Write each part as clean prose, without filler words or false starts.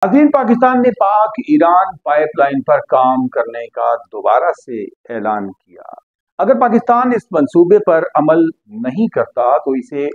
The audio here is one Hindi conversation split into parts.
नाज़रीन, पाकिस्तान ने पाक ईरान पाइपलाइन पर काम करने का दोबारा से ऐलान किया। अगर पाकिस्तान इस मंसूबे पर अमल नहीं करता तो इसे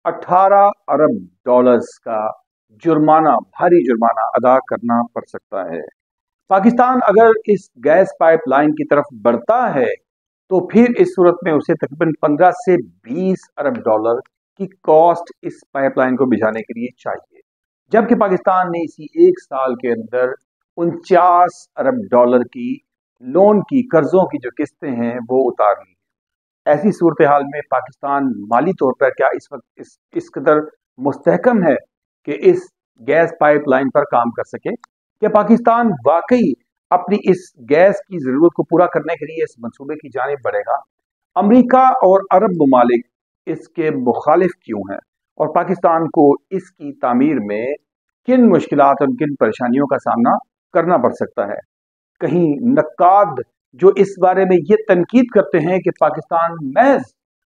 18 अरब डॉलर्स का जुर्माना, भारी जुर्माना अदा करना पड़ सकता है। पाकिस्तान अगर इस गैस पाइपलाइन की तरफ बढ़ता है तो फिर इस सूरत में उसे तकरीबन 15 से 20 अरब डॉलर की कॉस्ट इस पाइपलाइन को बिछाने के लिए चाहिए, जबकि पाकिस्तान ने इसी एक साल के अंदर 49 अरब डॉलर की लोन की, कर्जों की जो किस्तें हैं वो उतार ली। ऐसी सूरत हाल में पाकिस्तान माली तौर पर क्या इस वक्त इस कदर मुस्तहकम है कि इस गैस पाइपलाइन पर काम कर सके? क्या पाकिस्तान वाकई अपनी इस गैस की ज़रूरत को पूरा करने के लिए इस मंसूबे की जानिब बढ़ेगा? अमेरिका और अरब ममालिक इसके मुखालिफ क्यों हैं और पाकिस्तान को इसकी तामीर में किन मुश्किलात और किन परेशानियों का सामना करना पड़ सकता है? कहीं नक्काद जो इस बारे में ये तनकीद करते हैं कि पाकिस्तान महज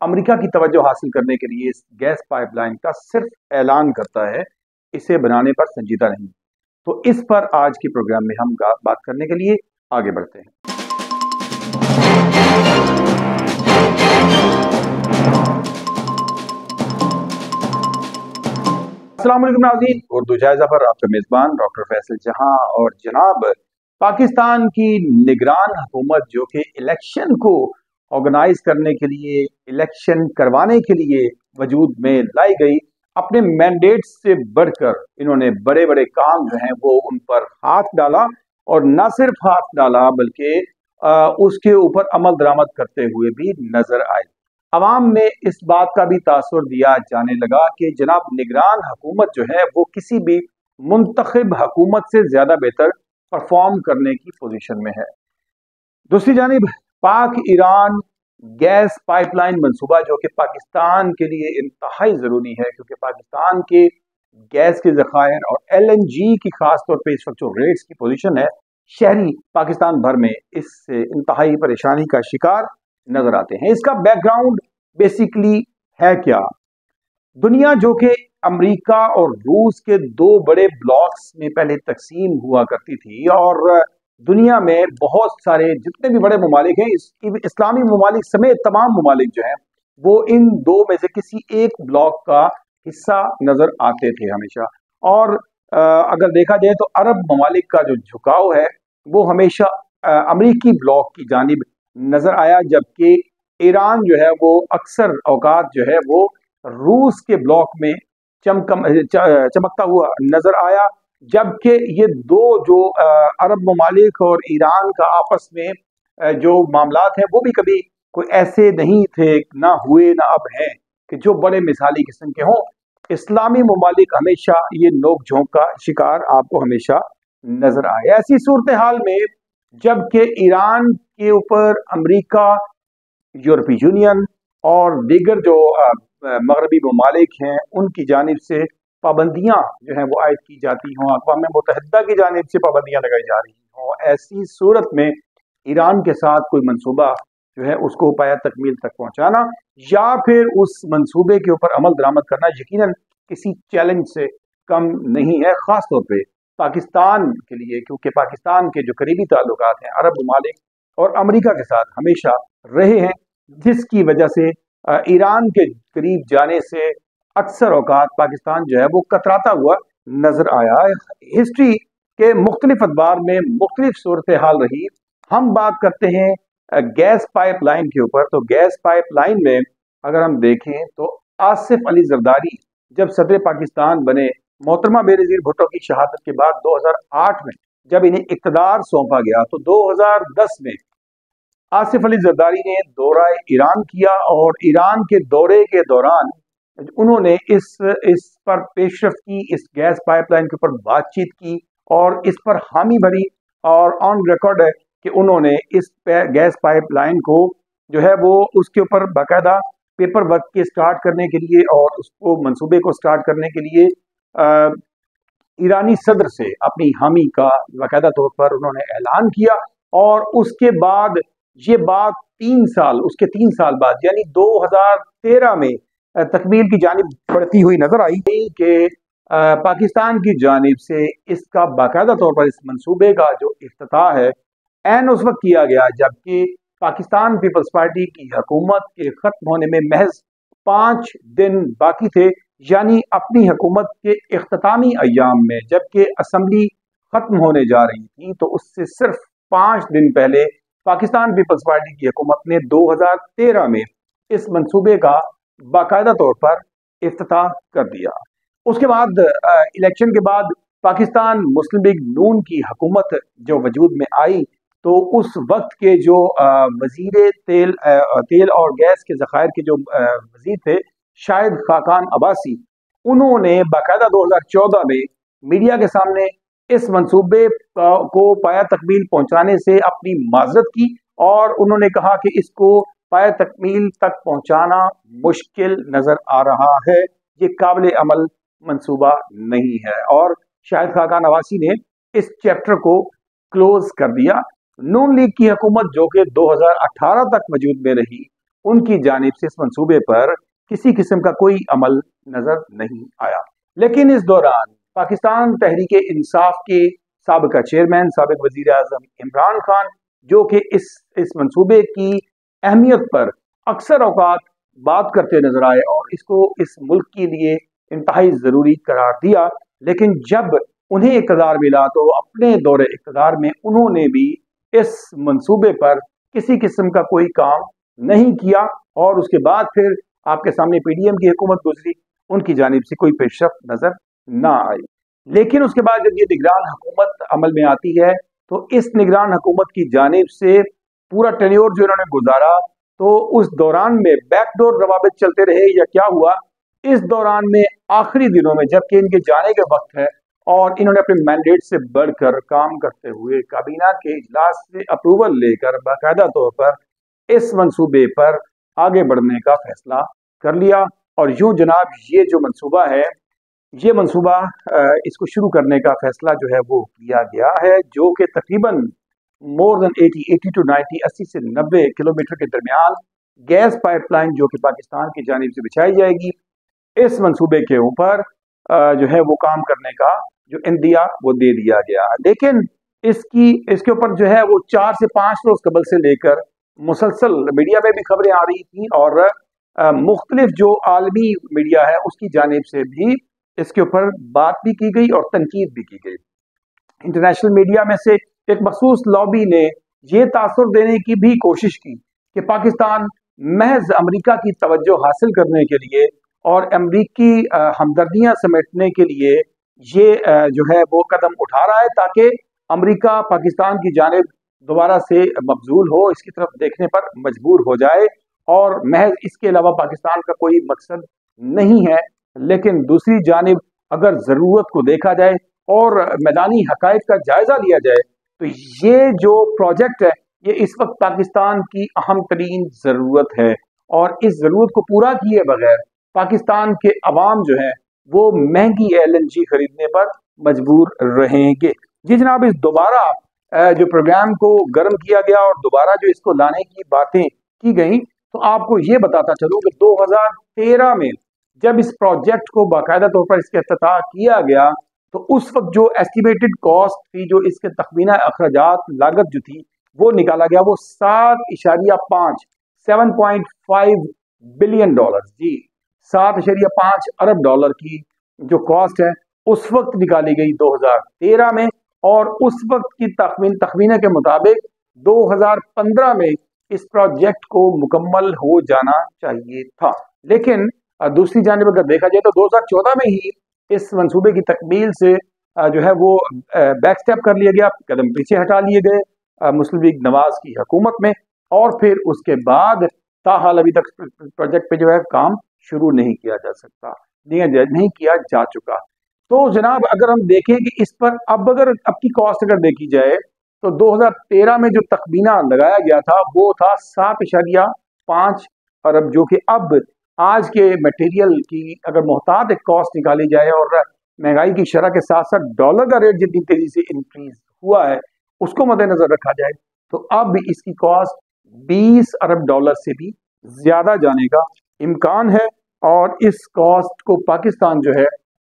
अमेरिका की तवज्जो हासिल करने के लिए इस गैस पाइपलाइन का सिर्फ ऐलान करता है, इसे बनाने पर संजीदा नहीं। तो इस पर आज के प्रोग्राम में हम बात करने के लिए आगे बढ़ते हैं। अस्सलाम वालेकुम नाज़रीन, उर्दू जायज़ा पर आपका मेज़बान डॉक्टर फैसल जहां। और जनाब, पाकिस्तान की निगरान हुकूमत जो कि इलेक्शन को ऑर्गेनाइज करने के लिए, इलेक्शन करवाने के लिए वजूद में लाई गई, अपने मैंडेट से बढ़कर इन्होंने बड़े बड़े काम जो हैं वो उन पर हाथ डाला, और न सिर्फ हाथ डाला बल्कि उसके ऊपर अमल दरामद करते हुए भी नजर आए। अवाम में इस बात का भी तासुर दिया जाने लगा कि जनाब निगरान हुकूमत जो है वो किसी भी मुंतखब हुकूमत से ज्यादा बेहतर परफॉर्म करने की पोजीशन में है। दूसरी जानिब पाक ईरान गैस पाइपलाइन मंसूबा, जो कि पाकिस्तान के लिए इंतहाई ज़रूरी है, क्योंकि पाकिस्तान के गैस के ज़खायर और LNG की खास तौर पे इस वक्त जो रेट्स की पोजीशन है, शहरी पाकिस्तान भर में इससे इंतहाई परेशानी का शिकार नजर आते हैं। इसका बैकग्राउंड बेसिकली है क्या? दुनिया जो कि अमेरिका और रूस के दो बड़े ब्लॉक्स में पहले तकसीम हुआ करती थी, और दुनिया में बहुत सारे जितने भी बड़े ममालिक हैं, इस्लामी ममालिक समेत तमाम ममालिक जो हैं वो इन दो में से किसी एक ब्लॉक का हिस्सा नजर आते थे हमेशा। और अगर देखा जाए तो अरब ममालिक का जो झुकाव है वो हमेशा अमरीकी ब्लॉक की जानिब नजर आया, जबकि ईरान जो है वो अक्सर औकात जो है वो रूस के ब्लॉक में चमकता हुआ नजर आया। जबकि ये दो जो अरब ममालिक और ईरान का आपस में जो मामलात हैं वो भी कभी कोई ऐसे नहीं थे, ना हुए ना अब हैं, कि जो बड़े मिसाली किस्म के हों। इस्लामी ममालिक हमेशा ये नोक झोंक का शिकार आपको हमेशा नजर आए। ऐसी सूरत हाल में जबकि ईरान के ऊपर अमेरिका, यूरोपीय यूनियन और दीगर जो मगरबी ममालिक हैं उनकी जानिब से पाबंदियां जो हैं वो आयद की जाती हों, अक़वाम मुत्तहिदा की जानिब से पाबंदियां लगाई जा रही हों, ऐसी सूरत में ईरान के साथ कोई मंसूबा जो है उसको पाया तकमील तक पहुंचाना या फिर उस मंसूबे के ऊपर अमल दरामद करना यकीनन किसी चैलेंज से कम नहीं है, खास तौर पे पाकिस्तान के लिए, क्योंकि पाकिस्तान के जो करीबी ताल्लुकात हैं अरब ममालिक और अमेरिका के साथ हमेशा रहे हैं, जिसकी वजह से ईरान के करीब जाने से अक्सर औकात पाकिस्तान जो है वो कतराता हुआ नजर आया है। हिस्ट्री के मुख्तलिफ अखबार में मुख्तलिफ सूरत हाल रही। हम बात करते हैं गैस पाइपलाइन के ऊपर। तो गैस पाइपलाइन में अगर हम देखें तो आसिफ अली जरदारी जब सदर पाकिस्तान बने, मोहतरमा बेनज़ीर भुट्टो की शहादत के बाद 2008 में जब इन्हें इक़्तिदार सौंपा गया, तो 2010 में आसिफ अली जरदारी ने दौरा ईरान किया, और ईरान के दौरे के दौरान उन्होंने इस पर पेशरफ की, इस गैस पाइपलाइन के ऊपर बातचीत की और इस पर हामी भरी, और ऑन रिकॉर्ड है कि उन्होंने इस गैस पाइपलाइन को जो है वो उसके ऊपर बाकायदा पेपर वर्क के स्टार्ट करने के लिए और उसको मंसूबे को स्टार्ट करने के लिए ईरानी सदर से अपनी हामी का बाकायदा तौर पर उन्होंने ऐलान किया। और उसके बाद ये बात 3 साल, उसके 3 साल बाद यानी 2013 में तकमील की जानिब बढ़ती हुई नजर आई कि पाकिस्तान की जानिब से इसका बाकायदा तौर पर इस मंसूबे का जो इफ्तिताह है ऐन उस वक्त किया गया जबकि पाकिस्तान पीपल्स पार्टी की हुकूमत के ख़त्म होने में महज 5 दिन बाकी थे, यानी अपनी हुकूमत के इख्तितामी अय्याम में, जबकि असम्बली ख़त्म होने जा रही थी तो उससे सिर्फ 5 दिन पहले पाकिस्तान पीपल्स पार्टी की हुकूमत ने 2013 में इस मंसूबे का बाकायदा तौर पर इफ्तिताह कर दिया। उसके बाद इलेक्शन के बाद पाकिस्तान मुस्लिम लीग नून की हुकूमत जो वजूद में आई तो उस वक्त के जो वजीर तेल और गैस के ज़खायर के जो वजीर थे शाहिद खाकान अब्बासी, उन्होंने बाकायदा 2014 में मीडिया के सामने इस मंसूबे को पाया तकमील पहुंचाने से अपनी माजरत की और उन्होंने कहा कि इसको पाया तकमील तक पहुंचाना मुश्किल नजर आ रहा है, ये काबिल अमल मंसूबा नहीं है और शाहिद खाकान अब्बासी ने इस चैप्टर को क्लोज कर दिया। नून लीग की हुकूमत जो कि 2018 तक वजूद में रही, उनकी जानिब से इस मंसूबे पर किसी किस्म का कोई अमल नजर नहीं आया। लेकिन इस दौरान पाकिस्तान तहरीक इंसाफ के साबिका चेयरमैन साबिक वजीर आजम इमरान खान, जो कि इस मंसूबे की अहमियत पर अक्सर औकात बात करते नजर आए और इसको इस मुल्क के लिए इंतहाई ज़रूरी करार दिया, लेकिन जब उन्हें इक़्तिदार मिला तो अपने दौरे इक़्तिदार में उन्होंने भी इस मंसूबे पर किसी किस्म का कोई काम नहीं किया और उसके बाद फिर आपके सामने पीडीएम की हुकूमत गुजरी, उनकी जानिब से कोई पेशरफ्त नजर ना आई। लेकिन उसके बाद जब ये निगरान हुकूमत अमल में आती है तो इस निगरान हुकूमत की जानिब से पूरा टेन्योर जो इन्होंने गुजारा तो उस दौरान में बैकडोर रवाबित चलते रहे या क्या हुआ, इस दौरान में आखिरी दिनों में जबकि इनके जाने के वक्त है और इन्होंने अपने मैंडेट से बढ़कर काम करते हुए काबीना के इजलास से अप्रूवल लेकर बाकायदा तौर पर इस मंसूबे पर आगे बढ़ने का फैसला कर लिया। और यूं जनाब ये जो मंसूबा है, ये मंसूबा इसको शुरू करने का फैसला जो है वो किया गया है, जो कि तकरीबन मोर देन 80 टू 90 80 से 90 किलोमीटर के दरमियान गैस पाइपलाइन जो कि पाकिस्तान की जानिब से बिछाई जाएगी, इस मंसूबे के ऊपर जो है वो काम करने का जो इंदिया वो दे दिया गया। लेकिन इसके ऊपर जो है वो 4 से 5 रोज कबल से लेकर मुसलसल मीडिया में भी खबरें आ रही थी और मुख्तलिफ जो आलमी मीडिया है उसकी जानिब से भी इसके ऊपर बात भी की गई और तनकीद भी की गई। इंटरनेशनल मीडिया में से एक मखसूस लॉबी ने यह तासुर देने की भी कोशिश की कि पाकिस्तान महज अमेरिका की तवज्जो हासिल करने के लिए और अमरीकी हमदर्दियां समेटने के लिए ये जो है वो कदम उठा रहा है ताकि अमेरिका पाकिस्तान की जानिब दोबारा से मबजूल हो, इसकी तरफ देखने पर मजबूर हो जाए और महज इसके अलावा पाकिस्तान का कोई मकसद नहीं है। लेकिन दूसरी जानिब अगर ज़रूरत को देखा जाए और मैदानी हकायक का जायज़ा लिया जाए तो ये जो प्रोजेक्ट है ये इस वक्त पाकिस्तान की अहम तरीन ज़रूरत है और इस ज़रूरत को पूरा किए बगैर पाकिस्तान के अवाम जो है वो महंगी LNG खरीदने पर मजबूर रहेंगे। जी जनाब, इस दोबारा जो प्रोग्राम को गर्म किया गया और दोबारा जो इसको लाने की बातें की गई तो आपको ये बताता चलूँ कि 2013 में जब इस प्रोजेक्ट को बाकायदा तौर पर इसका इफ्तिताह किया गया तो उस वक्त जो एस्टिमेटेड कॉस्ट थी, जो इसके तखमीना अखराजात लागत जो थी वो निकाला गया, वो 7.5 बिलियन डॉलर, जी 7.5 अरब डॉलर की जो कॉस्ट है उस वक्त निकाली गई 2013 में और उस वक्त की तखमीना के मुताबिक 2015 में इस प्रोजेक्ट को मुकम्मल हो जाना चाहिए था। लेकिन दूसरी जानिब अगर देखा जाए तो 2014 में ही इस मंसूबे की तकमील से जो है वो बैक स्टेप कर लिया गया, कदम पीछे हटा लिए गए मुस्लिम लीग नवाज की हुकूमत में और फिर उसके बाद ताहाल अभी तक प्रोजेक्ट पे जो है काम शुरू नहीं किया जा सकता, नहीं किया जा चुका। तो जनाब अगर हम देखें कि इस पर अब की कॉस्ट अगर देखी जाए तो 2013 में जो तखमीना लगाया गया था वो था 7.5 अरब, जो कि अब आज के मटेरियल की अगर मोहतात एक कॉस्ट निकाली जाए और महंगाई की शरह के साथ साथ डॉलर का रेट जितनी तेजी से इंक्रीज हुआ है उसको मद्देनजर रखा जाए तो अब इसकी कॉस्ट 20 अरब डॉलर से भी ज्यादा जाने का इम्कान है और इस कॉस्ट को पाकिस्तान जो है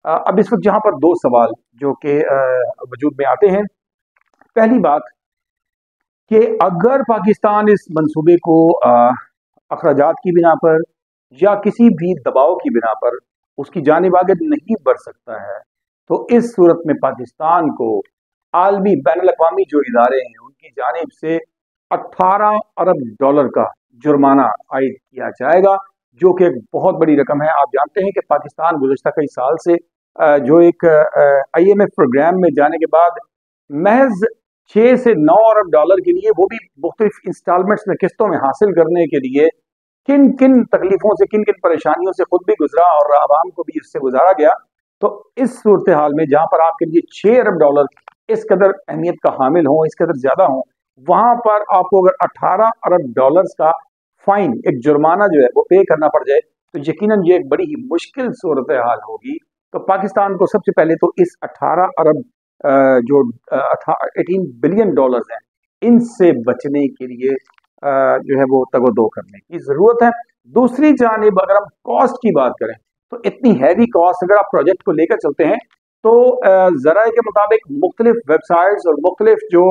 अब इस वक्त यहाँ पर दो सवाल जो कि वजूद में आते हैं। पहली बात कि अगर पाकिस्तान इस मंसूबे को अखराजात की बिना पर या किसी भी दबाव की बिना पर उसकी जानिब आगे नहीं बढ़ सकता है, तो इस सूरत में पाकिस्तान को आलमी बैनुल अक़वामी जो इदारे हैं उनकी जानिब से 18 अरब डॉलर का जुर्माना आयद किया जाएगा, जो कि एक बहुत बड़ी रकम है। आप जानते हैं कि पाकिस्तान गुज़श्ता कई साल से जो एक IMF प्रोग्राम में जाने के बाद महज 6 से 9 अरब डॉलर के लिए, वो भी मुख्तलिफ इंस्टॉलमेंट्स में किस्तों में हासिल करने के लिए किन किन तकलीफों से, किन किन परेशानियों से खुद भी गुजरा और आवाम को भी इससे गुजारा गया। तो इस सूरत हाल में जहां पर आपके लिए 6 अरब डॉलर इस कदर अहमियत का हामिल हो, इस कदर ज्यादा हो, वहां पर आपको अगर 18 अरब डॉलर्स का फाइन, एक जुर्माना जो है वो पे करना पड़ जाए, तो यकीनन ये एक बड़ी ही मुश्किल सूरत हाल होगी। तो पाकिस्तान को सबसे पहले तो इस 18 अरब जो 18 बिलियन डॉलर्स हैं, इनसे बचने के लिए जो है वो तगोदो करने की जरूरत है। दूसरी जानिब अगर हम कॉस्ट की बात करें, तो इतनी हैवी कॉस्ट अगर आप प्रोजेक्ट को लेकर चलते हैं, तो जराए के मुताबिक मुख्तलिफ वेबसाइट्स और मुख्तलिफ जो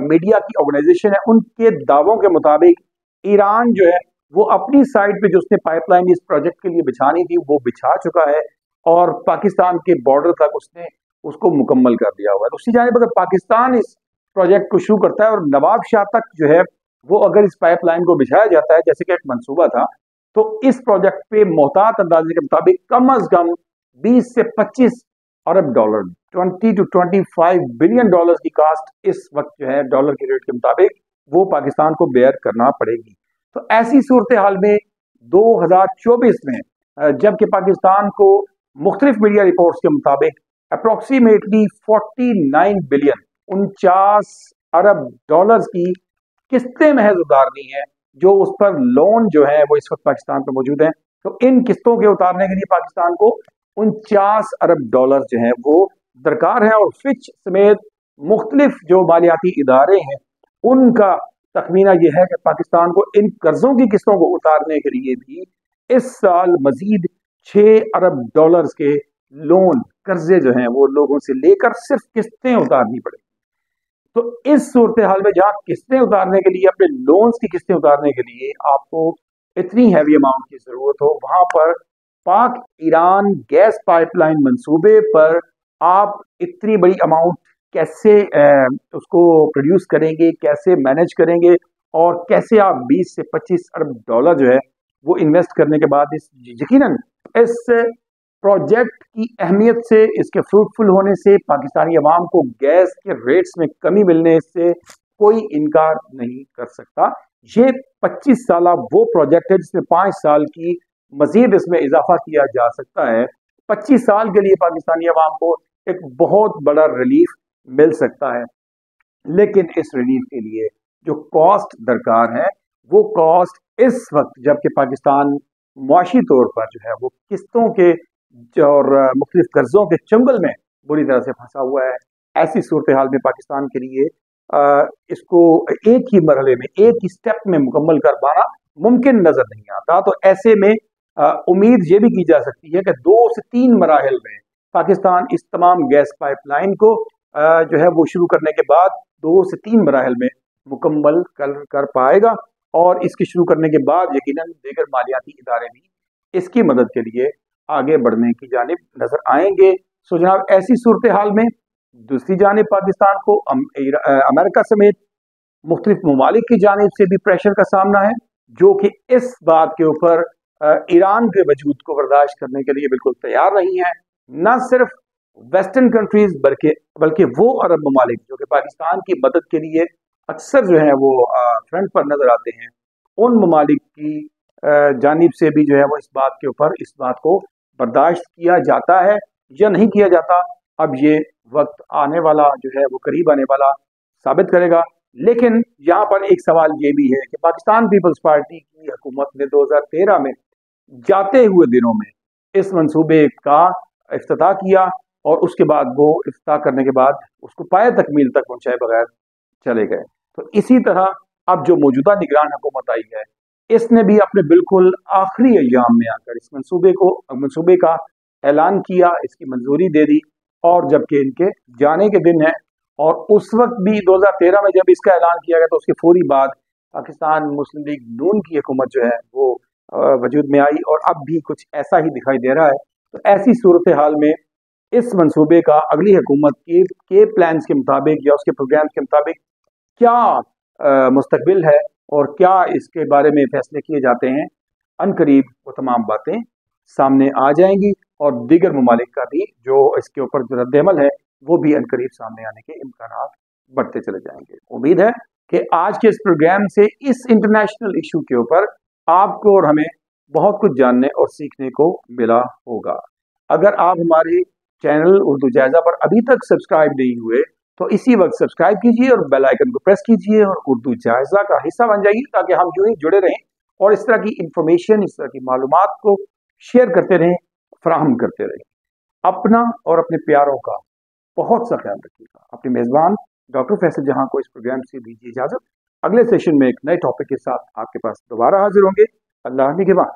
मीडिया की ऑर्गेनाइजेशन है, उनके दावों के मुताबिक ईरान जो है वो अपनी साइड पे जो उसने पाइपलाइन इस प्रोजेक्ट के लिए बिछानी थी वो बिछा चुका है और पाकिस्तान के बॉर्डर तक उसने उसको मुकम्मल कर दिया हुआ है। दूसरी जानिब अगर पाकिस्तान इस प्रोजेक्ट को शुरू करता है और नवाब शाह तक जो है वो अगर इस पाइपलाइन को बिछाया जाता है जैसे कि एक मंसूबा था, तो इस प्रोजेक्ट पे मोहतात अंदाजे के मुताबिक कम अज कम 20 से 25 अरब डॉलर, 20 to 25 बिलियन डॉलर की कास्ट इस वक्त जो है डॉलर के रेट के मुताबिक वो पाकिस्तान को बेयर करना पड़ेगी। तो ऐसी सूरत हाल में 2024 में जबकि पाकिस्तान को मुख्तलिफ मीडिया रिपोर्ट्स के मुताबिक अप्रोक्सीमेटली 49 बिलियन 49 अरब डॉलर्स की किस्तें महज उतारनी है, जो उस पर लोन जो है वो इस वक्त पाकिस्तान पर मौजूद है। तो इन किस्तों के उतारने के लिए पाकिस्तान को 49 अरब डॉलर जो है वो दरकार है। और फिच समेत मुख्तलिफ जो मालियाती इदारे हैं उनका तखमीना यह है कि पाकिस्तान को इन कर्जों की किस्तों को उतारने के लिए भी इस साल मजीद 6 अरब डॉलर्स के लोन, कर्जे जो हैं वो लोगों से लेकर सिर्फ किस्तें उतारनी पड़ेगी। तो इस सूरत हाल में जहां किस्तें उतारने के लिए, अपने लोन्स की किस्तें उतारने के लिए आपको इतनी हैवी अमाउंट की जरूरत हो, वहां पर पाक ईरान गैस पाइपलाइन मंसूबे पर आप इतनी बड़ी अमाउंट कैसे उसको प्रोड्यूस करेंगे, कैसे मैनेज करेंगे और कैसे आप 20 से 25 अरब डॉलर जो है वो इन्वेस्ट करने के बाद इस यकीनन इस प्रोजेक्ट की अहमियत से, इसके फ्रूटफुल होने से, पाकिस्तानी अवाम को गैस के रेट्स में कमी मिलने से कोई इनकार नहीं कर सकता। ये 25 साल वो प्रोजेक्ट है जिसमें 5 साल की मजीद इसमें इजाफा किया जा सकता है। 25 साल के लिए पाकिस्तानी अवाम को एक बहुत बड़ा रिलीफ मिल सकता है। लेकिन इस रिलीफ के लिए जो कॉस्ट दरकार है, वो कॉस्ट इस वक्त जबकि पाकिस्तान मुआशी तौर पर जो है वो किस्तों के और मुख्तलिफ कर्जों के चंगल में बुरी तरह से फंसा हुआ है, ऐसी सूरत हाल में पाकिस्तान के लिए इसको एक ही मरहले में, एक ही स्टेप में मुकम्मल कर पाना मुमकिन नजर नहीं आता। तो ऐसे में उम्मीद ये भी की जा सकती है कि 2 से 3 मराहल में पाकिस्तान इस तमाम गैस पाइपलाइन को जो है वो शुरू करने के बाद 2 से 3 मराहल में मुकम्मल कर पाएगा। और इसके शुरू करने के बाद यकीनन दीगर मालियाती इदारे भी इसकी मदद के लिए आगे बढ़ने की जानिब नजर आएंगे। सो जनाब, ऐसी सूरत हाल में दूसरी जानिब पाकिस्तान को अमेरिका समेत मुख्तलिफ ममालिक की जानिब से भी प्रेशर का सामना है, जो कि इस बात के ऊपर ईरान के वजूद को बर्दाश्त करने के लिए बिल्कुल तैयार नहीं है। न सिर्फ वेस्टर्न कंट्रीज बल्कि वो अरब ममालिक जो कि पाकिस्तान की मदद के लिए अक्सर जो है वो फ्रंट पर नजर आते हैं, उन ममालिक की जानिब से भी जो है वो इस बात के ऊपर, इस बात को बर्दाश्त किया जाता है या नहीं किया जाता, अब ये वक्त आने वाला जो है वो करीब आने वाला साबित करेगा। लेकिन यहाँ पर एक सवाल ये भी है कि पाकिस्तान पीपल्स पार्टी की हुकूमत ने 2013 में जाते हुए दिनों में इस मंसूबे का इफ्तिताह किया और उसके बाद वो इफ्तिताह करने के बाद उसको पाए तकमील तक पहुँचाए बगैर चले गए। तो इसी तरह अब जो मौजूदा निगरान हुकूमत आई है, इसने भी अपने बिल्कुल आखिरी अय्याम में आकर इस मंसूबे का ऐलान किया, इसकी मंजूरी दे दी, और जबकि इनके जाने के दिन है और उस वक्त भी 2013 में जब इसका ऐलान किया गया तो उसके फौरी बाद पाकिस्तान मुस्लिम लीग नून की हुकूमत जो है वो वजूद में आई और अब भी कुछ ऐसा ही दिखाई दे रहा है। तो ऐसी सूरत हाल में इस मंसूबे का अगली हुकूमत के प्लान्स के मुताबिक या उसके प्रोग्राम्स के मुताबिक क्या मुस्तकबिल है और क्या इसके बारे में फैसले किए जाते हैं, अनकरीब वो तमाम बातें सामने आ जाएंगी और दीगर ममालिक का भी जो इसके ऊपर जो रद्द-ए-अमल है वो भी अनकरीब सामने आने के इम्कानात बढ़ते चले जाएंगे। उम्मीद है कि आज के इस प्रोग्राम से इस इंटरनेशनल इशू के ऊपर आपको और हमें बहुत कुछ जानने और सीखने को मिला होगा। अगर आप हमारे चैनल उर्दू जायज़ा पर अभी तक सब्सक्राइब नहीं हुए तो इसी वक्त सब्सक्राइब कीजिए और बेल आइकन को प्रेस कीजिए और उर्दू जायज़ा का हिस्सा बन जाइए ताकि हम यूं ही जुड़े रहें और इस तरह की इंफॉर्मेशन, इस तरह की मालूमात को शेयर करते रहें, फराहम करते रहें। अपना और अपने प्यारों का बहुत सा ख्याल रखिएगा। अपने मेज़बान डॉक्टर फैसल जहां को इस प्रोग्राम से दीजिए इजाज़त। अगले सेशन में एक नए टॉपिक के साथ आपके पास दोबारा हाजिर होंगे। अल्लाह निगहबान।